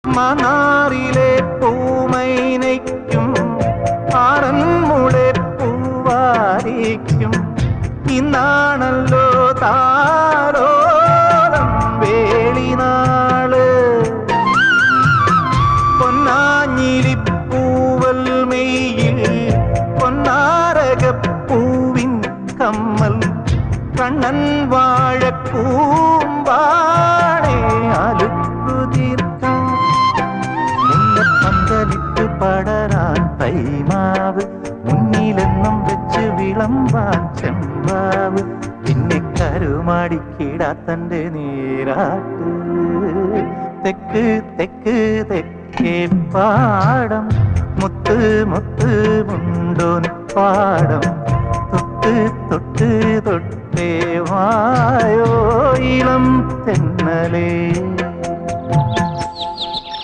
മനാറിലെ പൂമൈനയ്ക്കും ആറന്മുളെ പൂവാരിക്കും ഇന്നാണല്ലോ താരോരം വേളിനാള്. പൊന്നാഞ്ഞിരിപ്പൂവൽ മെയ്യിൽ പൊന്നാരകപ്പൂവിൻ കമ്മൽ കണ്ണൻ വാഴക്കൂമ്പാടെ അലുക്കുതീർക്കാൻ മുല്ലപ്പന്തലിട്ട് പടരാൻ തൈമാവ് മുന്നിലെന്നും വെച്ച് വിളമ്പാൻ ചെമ്പാവ് പിന്നെ കരുമാടിക്കിടാത്തന്റെ നീരാട്ട്. തെക്ക് തെക്ക് തെക്കേ പാടം മുത്ത് മുത്ത് മുണ്ടോൻ പാടം തൊട്ട് തൊട്ട് തൊട്ടേ വായോ ഇളം തെന്നലേ.